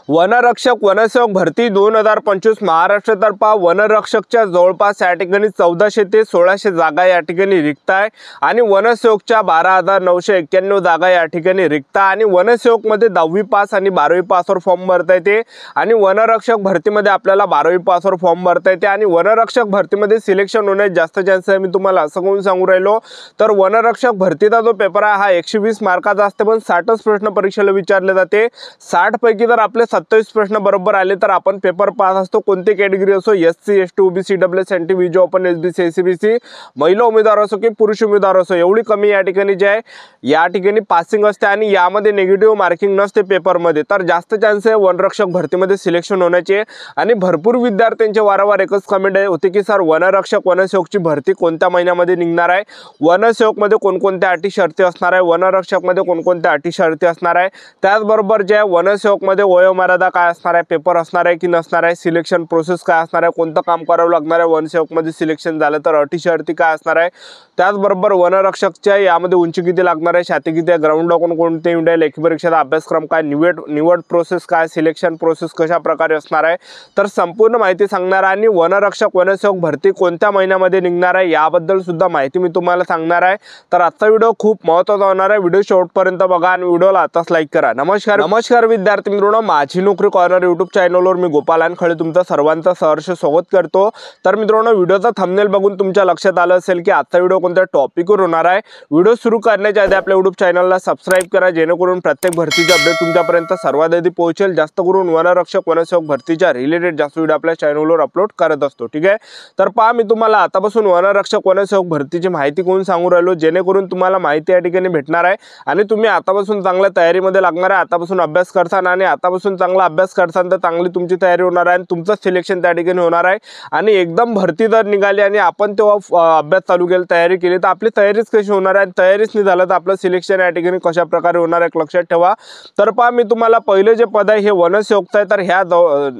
वनरक्षक वनसेवक भरती 2025 महाराष्ट्रातर्फे वनरक्षकच्या जवळपास या ठिकाणी 1400 ते 1600 जागा या ठिकाणी रिक्त आहे आणि वनसेवकच्या 12,991 जागा या ठिकाणी रिक्त आहे आणि वनसेवक मध्ये 10वी पास आणि 12वी पासवर फॉर्म भरता येते आणि वनरक्षक भरतीमध्ये आपल्याला 12वी पासवर फॉर्म भरता येते आणि वनरक्षक भरतीमध्ये सिलेक्शन होण्याचे जास्त चान्स आहे। मी तुम्हाला असं कोण सांगू राहिलो तर वनरक्षक भरतीचा जो पेपर आहे हा 120 मार्काचा असते पण 60च प्रश्न परीक्षेला विचारले जाते। 60 पैकी जर आपले 27 प्रश्न बरोबर आले तर आपण पेपर पास असतो। कोणती कॅटेगरी असो SC ST OBC WS NT विजो ओपन एसबीसी एससीबीसी महिला उमेदवार असो की पुरुष उमेदवार असो एवढी कमी या ठिकाणी जे आहे या ठिकाणी पासिंग असते आणि यामध्ये नेगेटिव्ह मार्किंग नसते पेपर मध्ये तर जास्त चान्स आहे वनरक्षक भरतीमध्ये सिलेक्शन होण्याचे। आणि भरपूर विद्यार्थ्यांचे वारंवार एकच कमेंट होते की सर वनरक्षक वनसेवकची भरती कोणत्या महिन्यामध्ये निघणार आहे, वनसेवक मध्ये कोणकोणत्या अटी शर्ती असणार आहे, वनरक्षक मध्ये कोणकोणत्या अटी शर्ती असणार आहे, त्याचबरोबर जे आहे वनसेवक मध्ये वयोमर्यादा काय असणार आहे, पेपर असणार आहे की नसणार आहे, सिलेक्शन प्रोसेस काय असणार आहे, कोणतं काम करावं लागणार आहे, वनसेवक मध्ये सिलेक्शन झालं तर अटी शर्ती काय असणार आहे, त्याचबरोबर वनरक्षकच्या यामध्ये उंची किती लागणार आहे, छाती किती आहे, ग्राउंड कोणते इंडिया लेखी परीक्षेचा अभ्यासक्रम काय, निवड प्रोसेस काय, सिलेक्शन प्रोसेस कशा प्रकारे असणार आहे तर संपूर्ण माहिती सांगणार आहे। आणि वनरक्षक वनसेवक भरती कोणत्या महिन्यामध्ये निघणार आहे याबद्दल सुद्धा माहिती मी तुम्हाला सांगणार आहे। तर आजचा व्हिडिओ खूप महत्त्वाचा होणार आहे, व्हिडिओ शेवटपर्यंत बघा आणि व्हिडिओला आताच लाईक करा। नमस्कार विद्यार्थी मित्रांनो, माझी नोकरी कॉर्नर यूट्यूब चॅनलवर मी गोपाल खळे तुमचं सर्वांचं सहर्ष स्वागत करतो। तर मित्रांनो व्हिडिओचा थंबनेल बघून तुमच्या लक्षात आलं असेल की आजचा व्हिडिओ कोणत्या टॉपिकवर होणार आहे। व्हिडिओ सुरू करण्याच्या आधी आपल्या यूट्यूब चॅनलला सबस्क्राइब करा जेणेकरून प्रत्येक भरतीचे अपडेट तुमच्यापर्यंत सर्वात आधी पोहोचेल। जास्त करून वनरक्षक वनसेवक भरतीच्या रिलेटेड जास्त व्हिडिओ आपल्या चॅनलवर अपलोड करत असतो, ठीक आहे। तर पहा मी तुम्हाला आतापासून वनरक्षक वनसेवक भरतीची माहिती कोण सांगू राहिलो जेणेकरून तुम्हाला माहिती या ठिकाणी भेटणार आहे आणि तुम्ही आतापासून चांगल्या तयारीमध्ये लागणार आहे। आतापासून अभ्यास करताना आणि आतापासून चांगला अभ्यास करताना तर चांगली तुमची तयारी होणार आहे आणि तुमचं सिलेक्शन त्या ठिकाणी होणार आहे। आणि एकदम भरती जर निघाली आणि आपण तेव्हा अभ्यास चालू केला तयारी केली तर आपली तयारीच कशी होणार आहे, तयारीच नाही झालं तर आपलं सिलेक्शन या ठिकाणी कशा प्रकारे होणार आहे लक्षात ठेवा। तर पहा मी तुम्हाला पहिले जे पद आहे हे वनसेवकचं आहे तर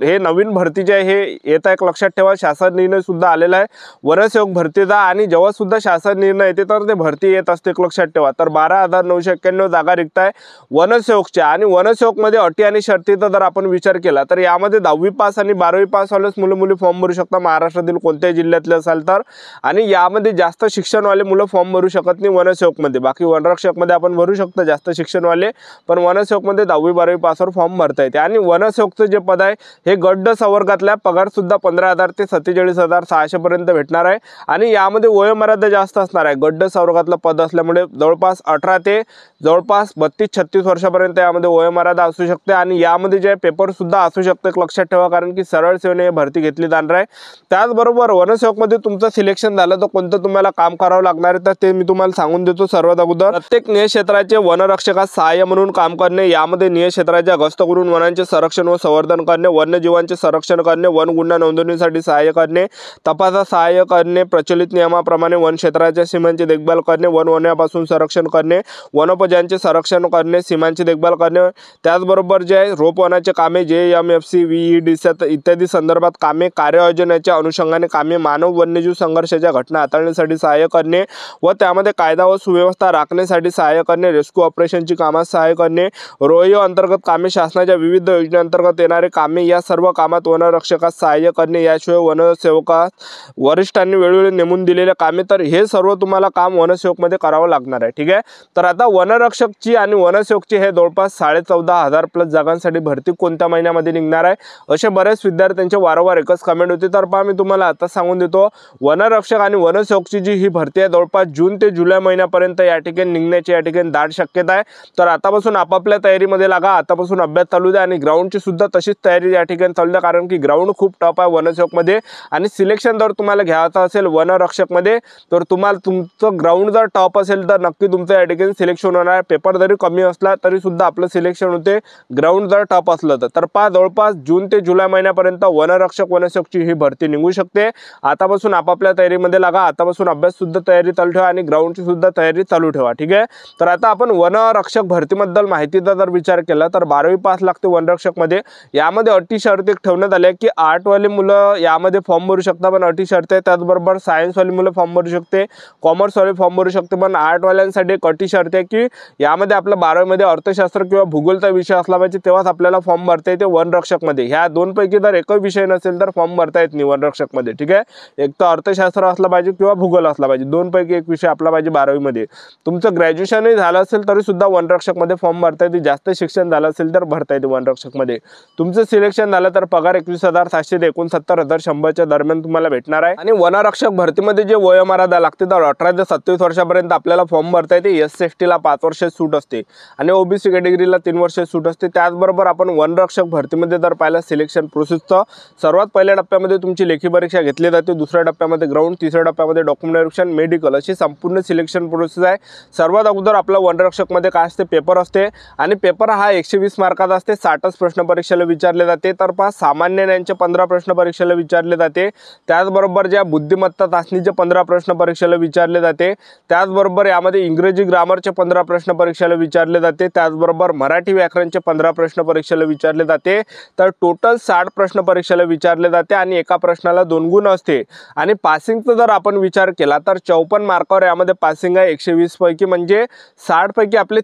हे नवीन भरतीचे आहे हे येत आहे लक्षात ठेवा। शासन निर्णय सुद्धा आलेला आहे वनसेवक भरतीचा आणि जेव्हा सुद्धा शासन निर्णय येते तर ते भरती येत असते लक्षात ठेवा। तर 12,991 जागा रिक्त आहे वनसेवकच्या आणि वनसेवक मध्ये अटी आणि शर्तीचा जर आपण विचार केला तर यामध्ये 10वी पास आणि 12वी पास वालेच मुलं फॉर्म भरू शकता महाराष्ट्रातील कोणत्याही जिल्ह्यातले असाल तर। आणि यामध्ये जास्त शिक्षणवाले मुलं फॉर्म भरू शकत नाही वनसेवक मध्ये, बाकी वनरक्षक मध्ये आपण भरू शकतो जास्त शिक्षणवाले पण वनसेवक मध्ये 10वी 12वी पासवर फॉर्म भरता येते। आणि वनसेवकचं जे पद आहे हे गट संवर्गातल्या पगार सुद्धा 15,000 ते 47,600 पर्यंत भेटणार आहे आणि यामध्ये वयोमर्यादा जास्त असणार आहे। गट संवर्गातलं पद असल्यामुळे जवळपास 18 ते जवळपास 32-36 वर्षापर्यंत यामध्ये वयोमर्यादा असू शकते आणि यामध्ये जे पेपर सुद्धा असू शकते लक्षात ठेवा कारण की सरळ सेवेने भरती घेतली जाणार आहे। त्याचबरोबर वनसेवक मध्ये तुमचं सिलेक्शन झालं तर कोणतं तुम्हाला काम करावं लागणार आहे तर ते मी तुम्हाला सांगून देतो। सर्वात अगोदर प्रत्येक निय क्षेत्राचे वनरक्षकास सहाय्य म्हणून काम करणे, यामध्ये निय क्षेत्राच्या गस्त करून वनांचे संरक्षण व संवर्धन करणे, वन्यजीवांचे संरक्षण करणे, वन गुन्हा नोंदणीसाठी सहाय्य करणे, तपासात सहाय्य करणे, प्रचलित नियमाप्रमाणे वन क्षेत्राच्या सीमांची देखभाल करणे, वन्यापासून संरक्षण करणे, वनोपजांचे संरक्षण करणे, सीमांची देखभाल करणे, त्याचबरोबर जे आहे रोपवनाचे कामे JMFC VED इत्यादी संदर्भात कामे, कार्ययोजनेच्या अनुषंगाने कामे, मानव वन्यजीव संघर्षाच्या घटना हाताळण्यासाठी सहाय्य करणे व त्यामध्ये कायदा व सुव्यवस्था राखण्यासाठी सहाय्य करणे, रेस्क्यू ऑपरेशनची कामात सहाय्य करणे, रोयो अंतर्गत कामे, शासनाच्या विविध योजनेअंतर्गत येणारे कामे या सर्व कामात वनरक्षकास सहाय्य करणे, याशिवाय वनसेवकास वरिष्ठांनी वेळोवेळी नेमून दिलेले कामे तर हे सर्व तुम्हाला काम वनसेवक मध्ये करावं लागणार आहे, ठीक आहे। तर आता वनरक्षकची आणि वनसेवकची हे जवळपास 14,500 प्लस जागांसाठी भरती कोणत्या महिन्यामध्ये निघणार आहे असे बरेच विद्यार्थ्यांचे वारंवार एकच कमेंट होते। तर पहा मी तुम्हाला आता सांगून देतो वनरक्षक आणि वनसेवकची जी ही भरती आहे जवळपास जून ते जुलै महिन्यापर्यंत या ठिकाणी निघण्याची या ठिकाणी दाट शक्यता आहे। तर आतापासून आपापल्या तयारीमध्ये लागा, आतापासून अभ्यास चालू द्या आणि ग्राउंडची सुद्धा तशीच तयारी या ठिकाणी चालू द्या कारण की ग्राउंड खूप टफ आहे वनसेवक मध्ये आणि सिलेक्शन जर तुम्हाला घ्यायचं असेल वनरक्षक मध्ये तर तुम्हाला तुमचं ग्राउंड जर टफ असेल तर नक्की तुमचं या ठिकाणी सिलेक्शन होणार आहे। पेपर जरी कमी असला तरी सुद्धा आपलं सिलेक्शन होते ग्राउंड जर टफ असलं तर। पहा जवळपास जून ते जुलै महिन्यापर्यंत वनरक्षक वनसेवकची ही भरती निघू शकते। आतापासून आपापल्या तयारीमध्ये लागा, आतापासून अभ्यास सुद्धा तयारी चालू ठेवा आणि ग्राउंडची सुद्धा तयारी चालू ठेवा, ठीक आहे। तर आता आपण वनरक्षक भरतीबद्दल माहितीचा जर विचार केला तर 12वी पास लागते वनरक्षक मध्ये। यामध्ये अटी शर्ती ठेवण्यात आल्या की 8 वाले मुलं यामध्ये फॉर्म भरू शकता पण अटी शर्ती आहे, त्याचबरोबर सायन्स वाली मुलं फॉर्म भरू शकते, कॉमर्स वाले फॉर्म भरू शकते पण 8 वाल्यांसाठी एक अटी शर्ती आहे की यामध्ये आपल्या 12वी मध्ये अर्थशास्त्र किंवा भूगोलचा विषय असला पाहिजे तेव्हाच आपल्याला आपल्याला फॉर्म भरता येते वनरक्षकमध्ये। ह्या दोनपैकी जर एकही विषय नसेल तर फॉर्म भरता येत नाही वनरक्षकमध्ये, ठीक आहे। एक तर अर्थशास्त्र असला पाहिजे किंवा भूगोल असला पाहिजे, दोनपैकी एक विषय आपला पाहिजे 12वी मध्ये। तुमचं ग्रॅज्युएशनही झालं असेल तरी सुद्धा वनरक्षकमध्ये फॉर्म भरता येते, जास्त शिक्षण झालं असेल तर भरता येते वनरक्षकमध्ये। तुमचं सिलेक्शन झालं तर पगार 21,700 ते 69,100 च्या दरम्यान तुम्हाला भेटणार आहे। आणि वनरक्षक भरतीमध्ये जे वयोमर्यादा लागते तर 18 ते 27 वर्षापर्यंत आपल्याला फॉर्म भरता येते। SC/ST ला 5 वर्ष सूट असते आणि OBC कॅटेगरीला 3 वर्ष सूट असते। त्याचबरोबर आपण वनरक्षक भरतीमध्ये जर पाहिलं सिलेक्शन प्रोसेसचं, सर्वात पहिल्या टप्प्यामध्ये तुमची लेखी परीक्षा घेतली जाते, दुसऱ्या टप्प्यामध्ये ग्राउंड, तिसऱ्या टप्प्यामध्ये डॉक्युमेंट व्हेरिफिकेशन, मेडिकल अशी संपूर्ण सिलेक्शन प्रोसेस आहे। सर्वात अगोदर आपला वनरक्षकमध्ये काय असते, पेपर असते आणि पेपर हा 120 मार्काचा असते, 60च प्रश्न परीक्षेला विचारले जाते। तर सामान्य ज्ञानचे 15 प्रश्न परीक्षेला विचारले जाते, त्याचबरोबर ज्या बुद्धिमत्ता चाचणीचे 15 प्रश्न परीक्षेला विचारले जाते, त्याचबरोबर यामध्ये इंग्रजी ग्रामरचे 15 प्रश्न परीक्षेला विचारले जाते, त्याचबरोबर मराठी व्याकरणचे 15 प्रश्न परीक्षेला विचारले जाते। तर टोटल 60 प्रश्न परीक्षेला विचारले जाते आणि एका प्रश्नाला 2 गुण असते। आणि पासिंगचा जर आपण विचार केला तर 54 मार्कावर यामध्ये पासिंग आहे 120 पैकी, म्हणजे 60 पैकी आपले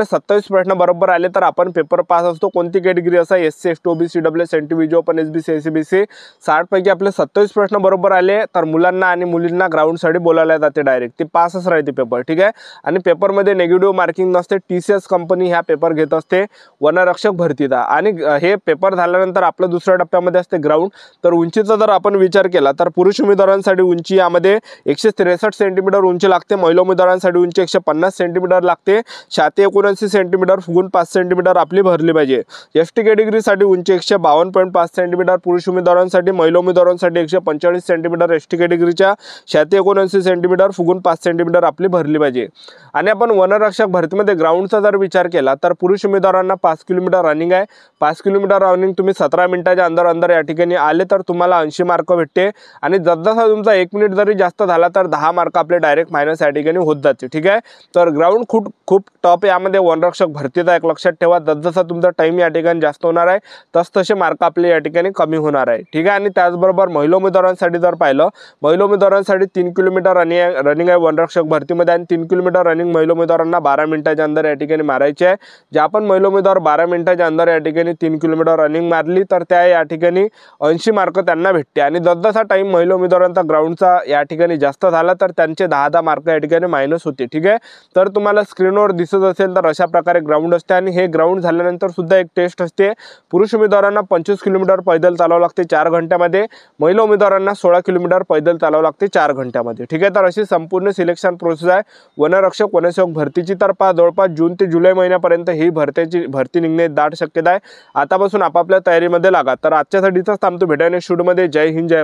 27 प्रश्न बरोबर आले तर आपण पेपर पास असतो। कोणती कॅटेगरी असा SC/ST OBC EWS NTBG open SBC SCBC 60 पैकी आपले 27 प्रश्न बरोबर आले तर मुलांना आणि मुलींना ग्राउंडसाठी बोलावले जाते, डायरेक्ट ते पासच राहते पेपर, ठीक आहे। आणि पेपरमध्ये नेगेटिव्ह मार्किंग नसते, TCS कंपनी ह्या पेपर घेत असते वनरक्षक भरतीचा। आणि हे पेपर झाल्यानंतर आपलं दुसऱ्या टप्प्यामध्ये असते ग्राउंड। तर उंचीचा जर आपण विचार केला तर पुरुष उमेदवारांसाठी उंची यामध्ये 163 सेंटीमीटर उंची लागते, महिला उमेदवारांसाठी उंची 150 सेंटीमीटर लागते, छाती 79 सेंटीमीटर, फुगून 5 सेंटीमीटर आपली भरली पाहिजे। ST कॅटेगरीसाठी उंची 152.5 सेंटीमीटर पुरुष उमेदवारांसाठी, महिला उमेदवारांसाठी 145 सेंटीमीटर ST कॅटेगरीच्या, छाती 79 सेंटीमीटर, फुगून 5 सेंटीमीटर आपली भरली पाहिजे। आणि आपण वनरक्षक भरतीमध्ये ग्राउंडचा जर विचार केला तर पुरुष उमेदवारांना 5 किलोमीटर रनिंग आहे, 5 किलोमीटर रनिंग तुम्ही 17 मिनिटाच्या अंदर या ठिकाणी आले तर तुम्हाला 80 मार्क भेटते। आणि जसजसा तुमचा 1 मिनिट जरी जास्त झाला तर 10 मार्क आपले डायरेक्ट मायनस या ठिकाणी होत जाते, ठीक आहे। तर ग्राउंड खूप टॉप यामध्ये वनरक्षक भरतीचा एक लक्षात ठेवा, जसजसा तुमचा टाइम या ठिकाणी जास्त होणार आहे तसे मार्क आपले या ठिकाणी कमी होणार आहे, ठीक आहे। आणि त्याचबरोबर महिला उमेदवारांसाठी जर पाहिलं, महिला उमेदवारांसाठी 3 किलोमीटर रनिंग आहे वनरक्षक भरतीमध्ये आणि 3 किलोमीटर रनिंग महिला उमेदवारांना 12 मिनिटाच्या अंदर या ठिकाणी मारायचे आहे। जे आपण महिला उमेदवार 12 मिनिटाच्या अंदर या ठिकाणी 3 किलोमीटर रनिंग मारली तर त्या या ठिकाणी 80 मार्क त्यांना भेटते। आणि जसजसा टाइम महिला उमेदवारांचा ग्राउंडचा या ठिकाणी जास्त झाला तर त्यांचे 10 मार्क या ठिकाणी मायनस होते, ठीक आहे। तर तुम्हाला स्क्रीनवर दिसत असेल तर अशा प्रकारे ग्राउंड असते। आणि हे ग्राउंड झाल्यानंतर सुद्धा एक टेस्ट असते, पुरुष उमेदवारांना 25 किलोमीटर पैदल चालावं लागते 4 घंट्यामध्ये, महिला उमेदवारांना 16 किलोमीटर पैदल चालावं लागते 4 घंट्यामध्ये, ठीक आहे। तर अशी संपूर्ण सिलेक्शन प्रोसेस आहे वनरक्षक वनसेवक भरतीची। तर जवळपास जून ते जुलै महिन्यापर्यंत ही भरती निघण्याची दाट शक्यता आहे। आतापासून आपापल्या तयारीमध्ये लागा। तर आजच्यासाठीच थांबतो, भेटायला शूटमध्ये। जय हिंद, जय